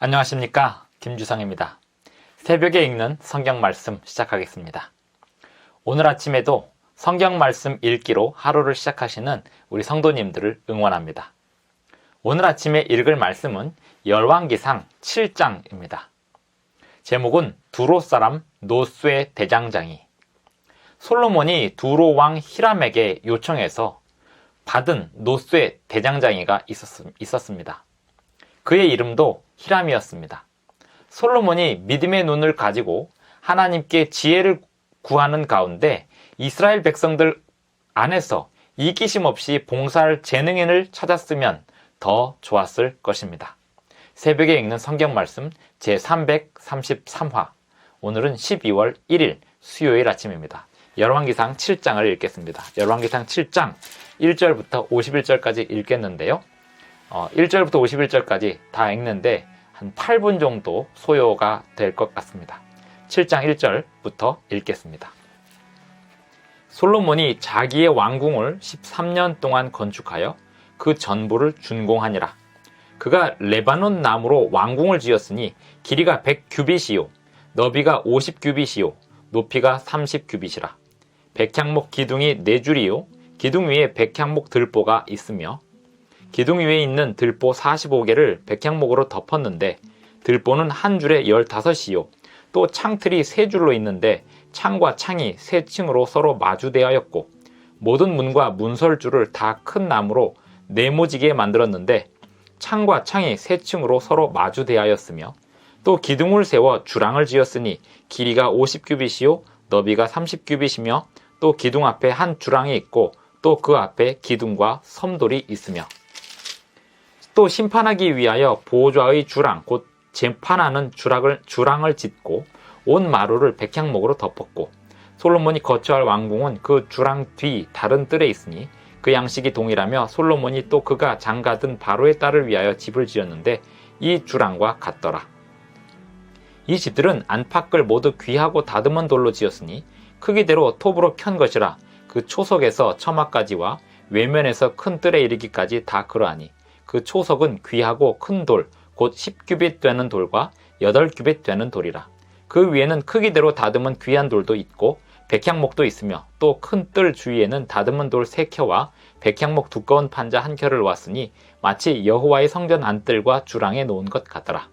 안녕하십니까, 김주성입니다. 새벽에 읽는 성경 말씀 시작하겠습니다. 오늘 아침에도 성경 말씀 읽기로 하루를 시작하시는 우리 성도님들을 응원합니다. 오늘 아침에 읽을 말씀은 열왕기상 7장입니다. 제목은 두로 사람 노쇠 대장장이. 솔로몬이 두로 왕 히람에게 요청해서 받은 노쇠 대장장이가 있었습니다. 그의 이름도 히람이었습니다. 솔로몬이 믿음의 눈을 가지고 하나님께 지혜를 구하는 가운데 이스라엘 백성들 안에서 이기심 없이 봉사할 재능인을 찾았으면 더 좋았을 것입니다. 새벽에 읽는 성경 말씀 제333화. 오늘은 12월 1일 수요일 아침입니다. 열왕기상 7장을 읽겠습니다. 열왕기상 7장 1절부터 51절까지 읽겠는데요. 1절부터 51절까지 다 읽는데 한 8분 정도 소요가 될 것 같습니다. 7장 1절부터 읽겠습니다. 솔로몬이 자기의 왕궁을 13년 동안 건축하여 그 전부를 준공하니라. 그가 레바논 나무로 왕궁을 지었으니 길이가 100규빗이요 너비가 50규빗이요 높이가 30규빗이라. 백향목 기둥이 4줄이요 기둥 위에 백향목 들보가 있으며 기둥 위에 있는 들보 45개를 백향목으로 덮었는데 들보는 한 줄에 15이요 또 창틀이 3줄로 있는데 창과 창이 3층으로 서로 마주대하였고 모든 문과 문설줄을 다 큰 나무로 네모지게 만들었는데 창과 창이 3층으로 서로 마주대하였으며 또 기둥을 세워 주랑을 지었으니 길이가 50규빗이요 너비가 30규빗이며 또 기둥 앞에 한 주랑이 있고 또 그 앞에 기둥과 섬돌이 있으며 또 심판하기 위하여 보좌의 주랑 곧 재판하는 주랑을 짓고 온 마루를 백향목으로 덮었고 솔로몬이 거처할 왕궁은 그 주랑 뒤 다른 뜰에 있으니 그 양식이 동일하며 솔로몬이 또 그가 장가든 바로의 딸을 위하여 집을 지었는데 이 주랑과 같더라. 이 집들은 안팎을 모두 귀하고 다듬은 돌로 지었으니 크기대로 톱으로 켠 것이라. 그 초석에서 처마까지와 외면에서 큰 뜰에 이르기까지 다 그러하니 그 초석은 귀하고 큰 돌, 곧 10규빗 되는 돌과 8규빗 되는 돌이라. 그 위에는 크기대로 다듬은 귀한 돌도 있고 백향목도 있으며 또 큰 뜰 주위에는 다듬은 돌 3켜와 백향목 두꺼운 판자 1켜를 놓았으니 마치 여호와의 성전 안뜰과 주랑에 놓은 것 같더라.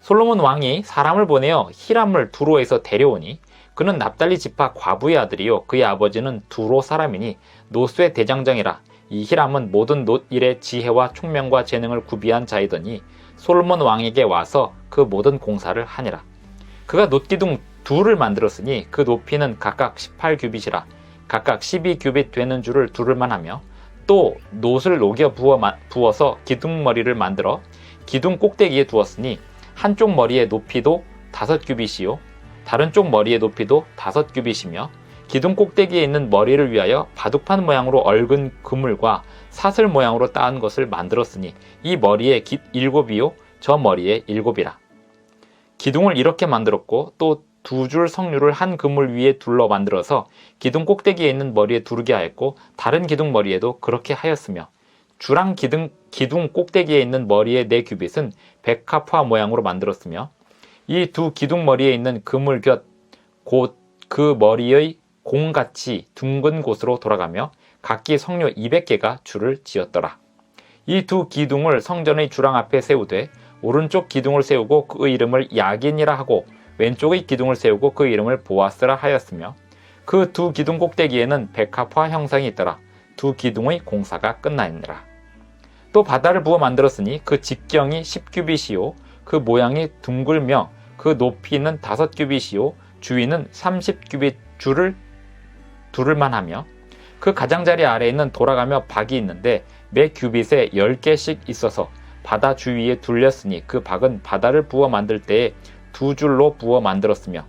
솔로몬 왕이 사람을 보내어 히람을 두로에서 데려오니 그는 납달리 지파 과부의 아들이요 그의 아버지는 두로 사람이니 노쇠 대장장이라. 이 히람은 모든 놋일의 지혜와 총명과 재능을 구비한 자이더니 솔로몬 왕에게 와서 그 모든 공사를 하니라. 그가 놋기둥 둘을 만들었으니 그 높이는 각각 18규빗이라. 각각 12규빗 되는 줄을 두를만 하며 또 놋을 녹여 부어서 기둥머리를 만들어 기둥 꼭대기에 두었으니 한쪽 머리의 높이도 5규빗이요 다른 쪽 머리의 높이도 5규빗이며 기둥 꼭대기에 있는 머리를 위하여 바둑판 모양으로 얽은 그물과 사슬 모양으로 따은 것을 만들었으니 이 머리에 7이요 저 머리에 7이라. 기둥을 이렇게 만들었고 또 2줄 석류를 한 그물 위에 둘러 만들어서 기둥 꼭대기에 있는 머리에 두르게 하였고 다른 기둥 머리에도 그렇게 하였으며 주랑 기둥 꼭대기에 있는 머리의 4규빗은 백합화 모양으로 만들었으며 이 2 기둥 머리에 있는 그물 곁 곧 그 머리의 공같이 둥근 곳으로 돌아가며 각기 석류 200개가 줄을 지었더라. 이 2 기둥을 성전의 주랑 앞에 세우되 오른쪽 기둥을 세우고 그 이름을 야긴이라 하고 왼쪽의 기둥을 세우고 그 이름을 보아스라 하였으며 그 2 기둥 꼭대기에는 백합화 형상이 있더라. 2 기둥의 공사가 끝나니라. 또 바다를 부어 만들었으니 그 직경이 10규빗이요 그 모양이 둥글며 그 높이는 5규빗이요 주위는 30규빗 줄을 두를만 하며 그 가장자리 아래에는 돌아가며 박이 있는데 매 규빗에 10개씩 있어서 바다 주위에 둘렸으니 그 박은 바다를 부어 만들 때에 2줄로 부어 만들었으며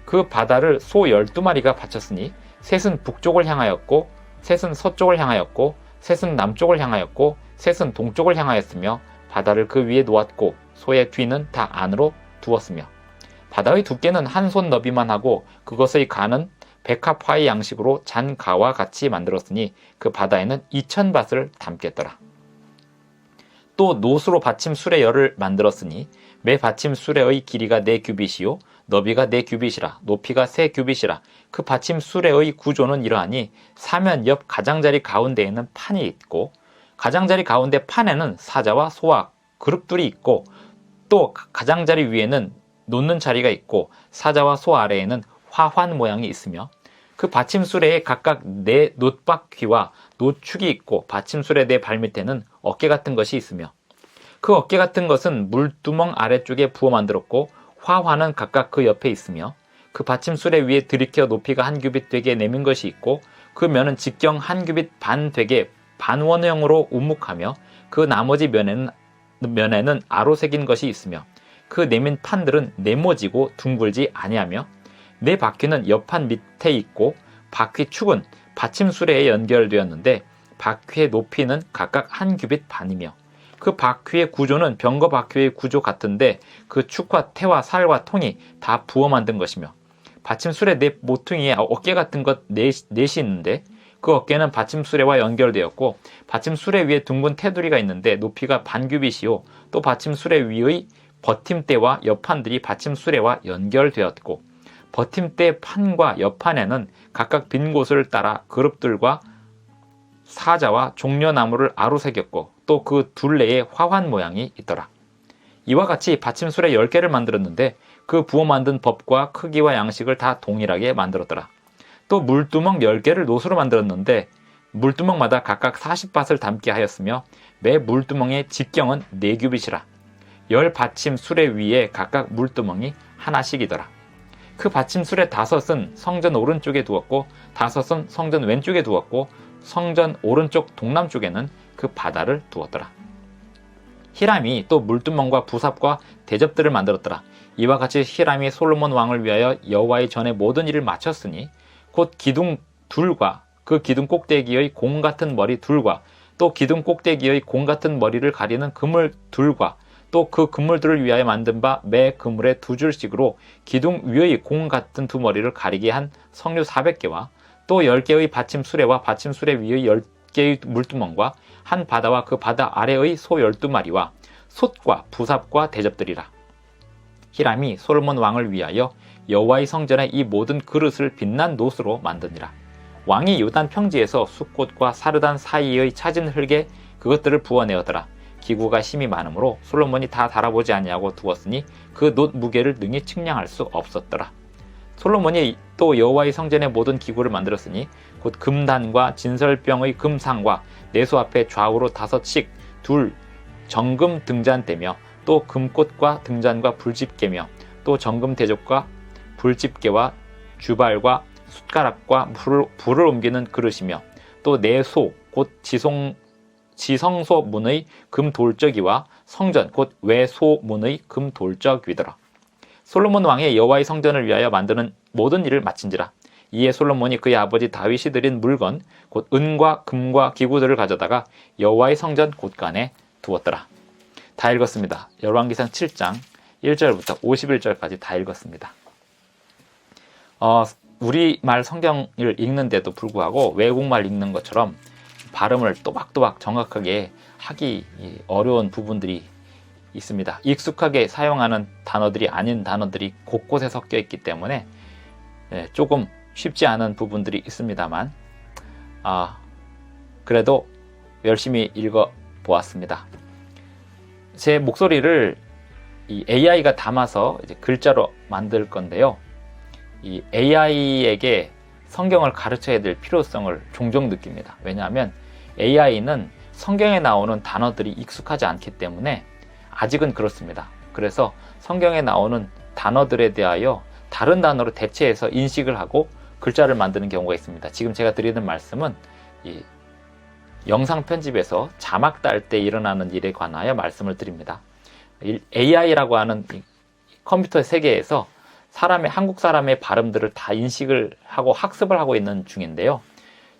그 바다를 소 12마리가 바쳤으니 셋은 북쪽을 향하였고 셋은 서쪽을 향하였고 셋은 남쪽을 향하였고 셋은 동쪽을 향하였으며 바다를 그 위에 놓았고 소의 뒤는 다 안으로 두었으며 바다의 두께는 한 손 너비만 하고 그것의 간은 백합화의 양식으로 잔가와 같이 만들었으니 그 바다에는 2000밭을 담겠더라. 또 노수로 받침 수레열을 만들었으니 매 받침 수레의 길이가 4규빗이요 너비가 4규빗이라 높이가 3규빗이라 그 받침 수레의 구조는 이러하니 사면 옆 가장자리 가운데에는 판이 있고 가장자리 가운데 판에는 사자와 소와 그룹들이 있고 또 가장자리 위에는 놓는 자리가 있고 사자와 소 아래에는 화환 모양이 있으며 그 받침수레에 각각 4 놋바퀴와 노축이 있고 받침수레 4 발밑에는 어깨 같은 것이 있으며 그 어깨 같은 것은 물두멍 아래쪽에 부어 만들었고 화환은 각각 그 옆에 있으며 그 받침수레 위에 들이켜 높이가 1규빗 되게 내민 것이 있고 그 면은 직경 1규빗 반 되게 반원형으로 우묵하며 그 나머지 면에는 아로 새긴 것이 있으며 그 내민 판들은 네모지고 둥글지 아니하며 4바퀴는 옆판 밑에 있고 바퀴 축은 받침수레에 연결되었는데 바퀴의 높이는 각각 1규빗 반이며 그 바퀴의 구조는 병거 바퀴의 구조 같은데 그 축과 태와 살과 통이 다 부어 만든 것이며 받침수레 4 모퉁이에 어깨 같은 것 넷이 있는데 그 어깨는 받침수레와 연결되었고 받침수레 위에 둥근 테두리가 있는데 높이가 반규빗이요 또 받침수레 위의 버팀대와 옆판들이 받침수레와 연결되었고 버팀대 판과 옆판에는 각각 빈 곳을 따라 그룹들과 사자와 종려나무를 아로새겼고 또 그 둘레에 화환 모양이 있더라. 이와 같이 받침수레 10개를 만들었는데 그 부어 만든 법과 크기와 양식을 다 동일하게 만들었더라. 또 물두멍 10개를 노수로 만들었는데 물두멍마다 각각 40밭을 담게 하였으며 매 물두멍의 직경은 4규빗이라 10받침수레 위에 각각 물두멍이 하나씩이더라. 그 받침수레 5은 성전 오른쪽에 두었고 5은 성전 왼쪽에 두었고 성전 오른쪽 동남쪽에는 그 바다를 두었더라. 히람이 또 물두멍과 부삽과 대접들을 만들었더라. 이와 같이 히람이 솔로몬 왕을 위하여 여호와의 전에 모든 일을 마쳤으니 곧 기둥 둘과 그 기둥 꼭대기의 공 같은 머리 둘과 또 기둥 꼭대기의 공 같은 머리를 가리는 그물 둘과 또 그 그물들을 위하여 만든 바 매 그물에 2줄씩으로 기둥 위의 공 같은 2머리를 가리게 한 석류 400개와 또 10개의 받침수레와 받침수레 위의 10개의 물두멍과 한 바다와 그 바다 아래의 소 12마리와 솥과 부삽과 대접들이라. 히람이 솔로몬 왕을 위하여 여호와의 성전에 이 모든 그릇을 빛난 노스로 만드니라. 왕이 요단 평지에서 숫꽃과 사르단 사이의 차진 흙에 그것들을 부어내었더라. 기구가 힘이 많으므로 솔로몬이 다 달아보지 아니하고 두었으니 그 놋 무게를 능히 측량할 수 없었더라. 솔로몬이 또 여호와의 성전의 모든 기구를 만들었으니 곧 금단과 진설병의 금상과 내수 앞에 좌우로 5씩 둘 정금 등잔대며 또 금꽃과 등잔과 불집게며 또 정금 대접과 불집게와 주발과 숟가락과 불을 옮기는 그릇이며 또 내소 곧 지성소 문의 금 돌적이와 성전 곧 외소 문의 금 돌적이더라. 솔로몬 왕의 여호와의 성전을 위하여 만드는 모든 일을 마친지라. 이에 솔로몬이 그의 아버지 다윗이 드린 물건 곧 은과 금과 기구들을 가져다가 여호와의 성전 곳간에 두었더라. 다 읽었습니다. 열왕기상 7장 1절부터 51절까지 다 읽었습니다. 우리말 성경을 읽는데도 불구하고 외국말 읽는 것처럼 발음을 또박또박 정확하게 하기 어려운 부분들이 있습니다. 익숙하게 사용하는 단어들이 아닌 단어들이 곳곳에 섞여 있기 때문에 조금 쉽지 않은 부분들이 있습니다만 그래도 열심히 읽어 보았습니다. 제 목소리를 이 AI가 담아서 이제 글자로 만들 건데요. 이 AI에게 성경을 가르쳐야 될 필요성을 종종 느낍니다. 왜냐하면 AI는 성경에 나오는 단어들이 익숙하지 않기 때문에 아직은 그렇습니다. 그래서 성경에 나오는 단어들에 대하여 다른 단어로 대체해서 인식을 하고 글자를 만드는 경우가 있습니다. 지금 제가 드리는 말씀은 이 영상 편집에서 자막 딸 때 일어나는 일에 관하여 말씀을 드립니다. AI라고 하는 이 컴퓨터 세계에서 한국 사람의 발음들을 다 인식을 하고 학습을 하고 있는 중인데요.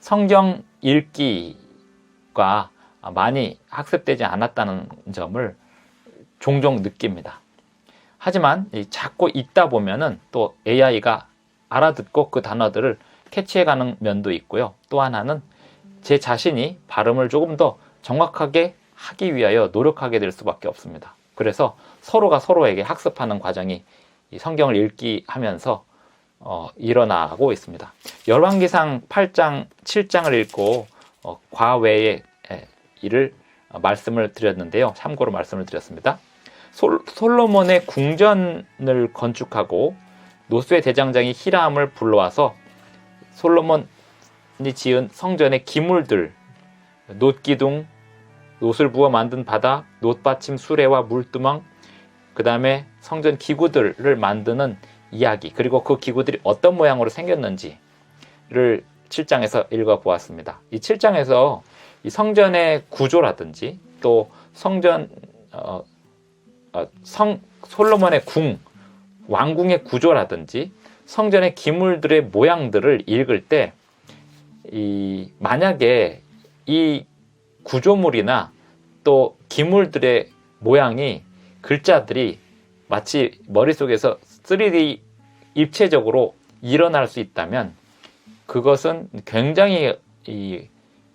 성경 읽기가 많이 학습되지 않았다는 점을 종종 느낍니다. 하지만 자꾸 읽다 보면은 또 AI가 알아듣고 그 단어들을 캐치해가는 면도 있고요. 또 하나는 제 자신이 발음을 조금 더 정확하게 하기 위하여 노력하게 될 수밖에 없습니다. 그래서 서로가 서로에게 학습하는 과정이 이 성경을 읽기 하면서 일어나고 있습니다. 열왕기상 8장, 7장을 읽고 과외의 일을 말씀을 드렸는데요. 참고로 말씀을 드렸습니다. 솔로몬의 궁전을 건축하고 노스의 대장장이 히람을 불러와서 솔로몬이 지은 성전의 기물들, 놋기둥, 놋을 부어 만든 바다, 놋받침 수레와 물두멍, 그 다음에 성전 기구들을 만드는 이야기, 그리고 그 기구들이 어떤 모양으로 생겼는지를 7장에서 읽어보았습니다. 이 7장에서 이 성전의 구조라든지 또 성전 솔로몬의 왕궁의 구조라든지 성전의 기물들의 모양들을 읽을 때 만약에 이 구조물이나 또 기물들의 모양이 글자들이 마치 머릿속에서 3D 입체적으로 일어날 수 있다면 그것은 굉장히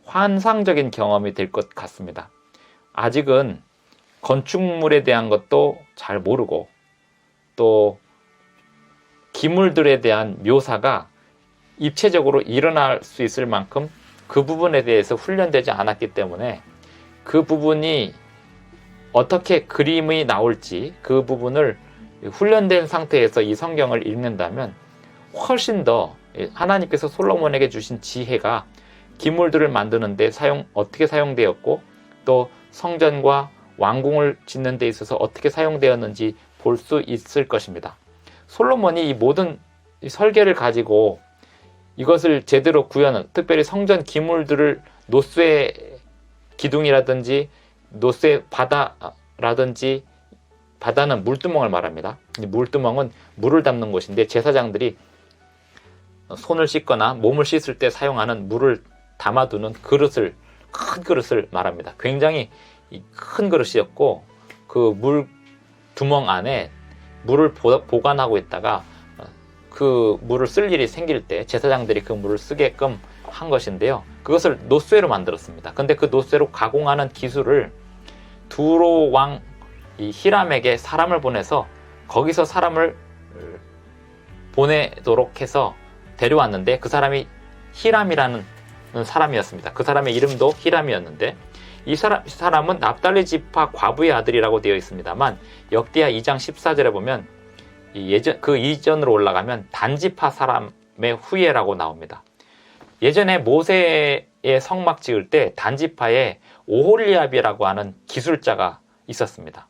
환상적인 경험이 될 것 같습니다. 아직은 건축물에 대한 것도 잘 모르고 또 기물들에 대한 묘사가 입체적으로 일어날 수 있을 만큼 그 부분에 대해서 훈련되지 않았기 때문에 그 부분이 어떻게 그림이 나올지 그 부분을 훈련된 상태에서 이 성경을 읽는다면 훨씬 더 하나님께서 솔로몬에게 주신 지혜가 기물들을 만드는 데 어떻게 사용되었고 또 성전과 왕궁을 짓는 데 있어서 어떻게 사용되었는지 볼 수 있을 것입니다. 솔로몬이 이 모든 설계를 가지고 이것을 제대로 구현한, 특별히 성전 기물들을 놋의 기둥이라든지 놋의 바다라든지, 바다는 물두멍을 말합니다. 물두멍은 물을 담는 곳인데 제사장들이 손을 씻거나 몸을 씻을 때 사용하는 물을 담아두는 큰 그릇을 말합니다. 굉장히 큰 그릇이었고 그 물두멍 안에 물을 보관하고 있다가 그 물을 쓸 일이 생길 때 제사장들이 그 물을 쓰게끔 한 것인데요. 그것을 놋쇠로 만들었습니다. 근데 그 놋쇠로 가공하는 기술을 두로 왕 히람에게 사람을 보내서 거기서 사람을 보내도록 해서 데려왔는데 그 사람이 히람이라는 사람이었습니다. 그 사람의 이름도 히람이었는데 이 사람은 납달리 지파 과부의 아들이라고 되어 있습니다만 역대하 2장 14절에 보면 그 이전으로 올라가면 단지파 사람의 후예라고 나옵니다. 예전에 모세의 성막 지을 때 단지파에 오홀리압이라고 하는 기술자가 있었습니다.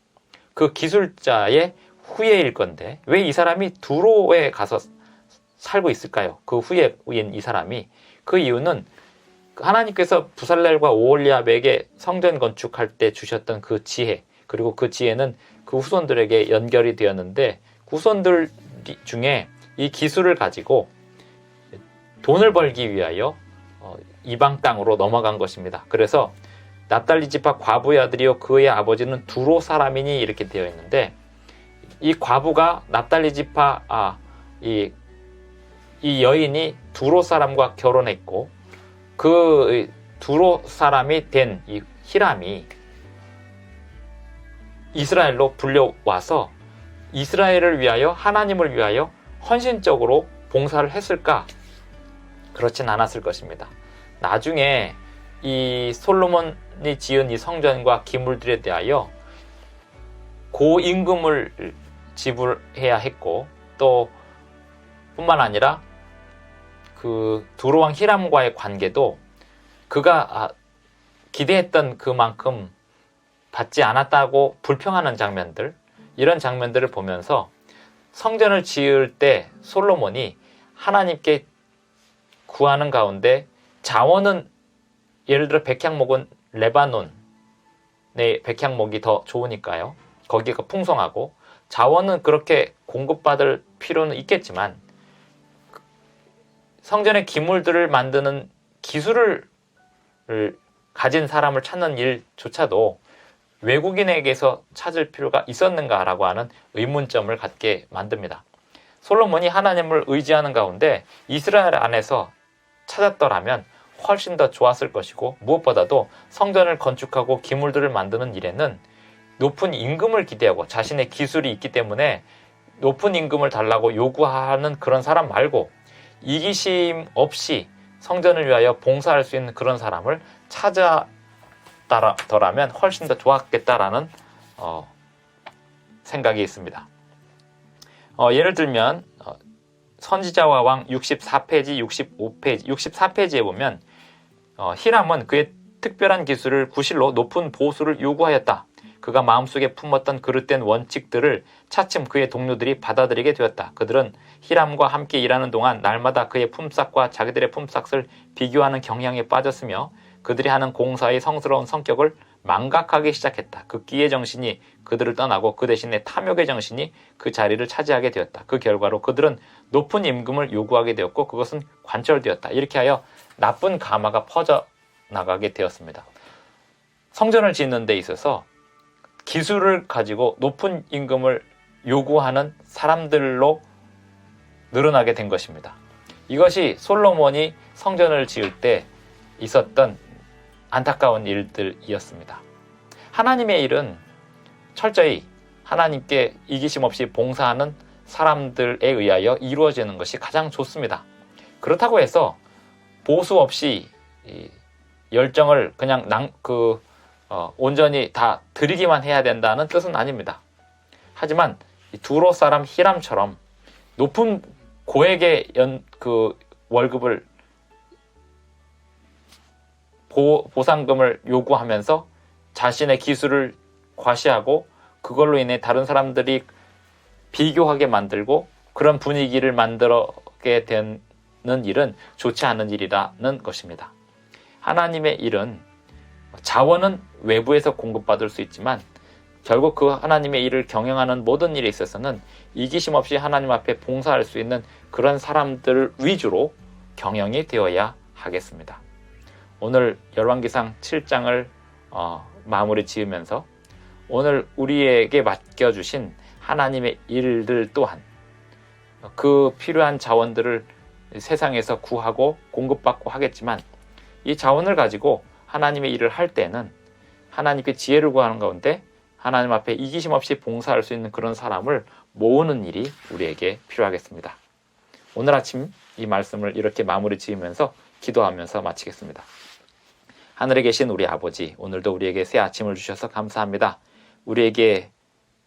그 기술자의 후예일 건데 왜 이 사람이 두로에 가서 살고 있을까요? 그 후예인 이 사람이. 그 이유는 하나님께서 부살렐과 오홀리압에게 성전 건축할 때 주셨던 그 지혜, 그리고 그 지혜는 그 후손들에게 연결이 되었는데 후손들 중에 이 기술을 가지고 돈을 벌기 위하여 이방 땅으로 넘어간 것입니다. 그래서 납달리 지파 과부의 아들이요 그의 아버지는 두로 사람이니 이렇게 되어 있는데 이 과부가 납달리 지파 이 여인이 두로 사람과 결혼했고 그 두로 사람이 된 이 히람이 이스라엘로 불려와서 이스라엘을 위하여 하나님을 위하여 헌신적으로 봉사를 했을까? 그렇진 않았을 것입니다. 나중에 이 솔로몬이 지은 이 성전과 기물들에 대하여 고임금을 지불해야 했고 또 뿐만 아니라 그 두로왕 히람과의 관계도 그가 기대했던 그만큼 받지 않았다고 불평하는 장면들, 이런 장면들을 보면서 성전을 지을 때 솔로몬이 하나님께 구하는 가운데 자원은 예를 들어 백향목은 레바논의 백향목이 더 좋으니까요. 거기가 풍성하고 자원은 그렇게 공급받을 필요는 있겠지만 성전의 기물들을 만드는 기술을 가진 사람을 찾는 일조차도 외국인에게서 찾을 필요가 있었는가라고 하는 의문점을 갖게 만듭니다. 솔로몬이 하나님을 의지하는 가운데 이스라엘 안에서 찾았더라면 훨씬 더 좋았을 것이고, 무엇보다도 성전을 건축하고 기물들을 만드는 일에는 높은 임금을 기대하고 자신의 기술이 있기 때문에 높은 임금을 달라고 요구하는 그런 사람 말고 이기심 없이 성전을 위하여 봉사할 수 있는 그런 사람을 찾아더라면 훨씬 더 좋았겠다라는 생각이 있습니다. 예를 들면 선지자와 왕 64페이지, 65페이지, 64페이지에 보면 히람은 그의 특별한 기술을 구실로 높은 보수를 요구하였다. 그가 마음속에 품었던 그릇된 원칙들을 차츰 그의 동료들이 받아들이게 되었다. 그들은 히람과 함께 일하는 동안 날마다 그의 품삯과 자기들의 품삯을 비교하는 경향에 빠졌으며 그들이 하는 공사의 성스러운 성격을 망각하기 시작했다. 극기의 정신이 그들을 떠나고 그 대신에 탐욕의 정신이 그 자리를 차지하게 되었다. 그 결과로 그들은 높은 임금을 요구하게 되었고 그것은 관철되었다. 이렇게 하여 나쁜 가마가 퍼져나가게 되었습니다. 성전을 짓는 데 있어서 기술을 가지고 높은 임금을 요구하는 사람들로 늘어나게 된 것입니다. 이것이 솔로몬이 성전을 지을 때 있었던 안타까운 일들이었습니다. 하나님의 일은 철저히 하나님께 이기심 없이 봉사하는 사람들에 의하여 이루어지는 것이 가장 좋습니다. 그렇다고 해서 보수 없이 열정을 그냥 온전히 다 드리기만 해야 된다는 뜻은 아닙니다. 하지만 두로 사람 히람처럼 높은 고액의 월급을 보상금을 요구하면서 자신의 기술을 과시하고 그걸로 인해 다른 사람들이 비교하게 만들고 그런 분위기를 만들게 되는 일은 좋지 않은 일이라는 것입니다. 하나님의 일은 자원은 외부에서 공급받을 수 있지만 결국 그 하나님의 일을 경영하는 모든 일에 있어서는 이기심 없이 하나님 앞에 봉사할 수 있는 그런 사람들 위주로 경영이 되어야 하겠습니다. 오늘 열왕기상 7장을 마무리 지으면서 오늘 우리에게 맡겨주신 하나님의 일들 또한 그 필요한 자원들을 세상에서 구하고 공급받고 하겠지만 이 자원을 가지고 하나님의 일을 할 때는 하나님께 지혜를 구하는 가운데 하나님 앞에 이기심 없이 봉사할 수 있는 그런 사람을 모으는 일이 우리에게 필요하겠습니다. 오늘 아침 이 말씀을 이렇게 마무리 지으면서 기도하면서 마치겠습니다. 하늘에 계신 우리 아버지, 오늘도 우리에게 새 아침을 주셔서 감사합니다. 우리에게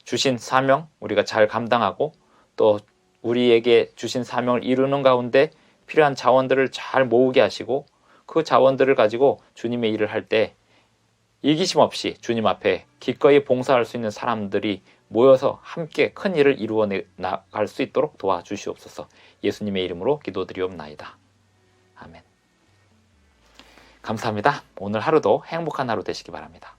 주신 사명 우리가 잘 감당하고 또 우리에게 주신 사명을 이루는 가운데 필요한 자원들을 잘 모으게 하시고 그 자원들을 가지고 주님의 일을 할 때 이기심 없이 주님 앞에 기꺼이 봉사할 수 있는 사람들이 모여서 함께 큰 일을 이루어 나갈 수 있도록 도와주시옵소서. 예수님의 이름으로 기도드리옵나이다. 아멘. 감사합니다. 오늘 하루도 행복한 하루 되시기 바랍니다.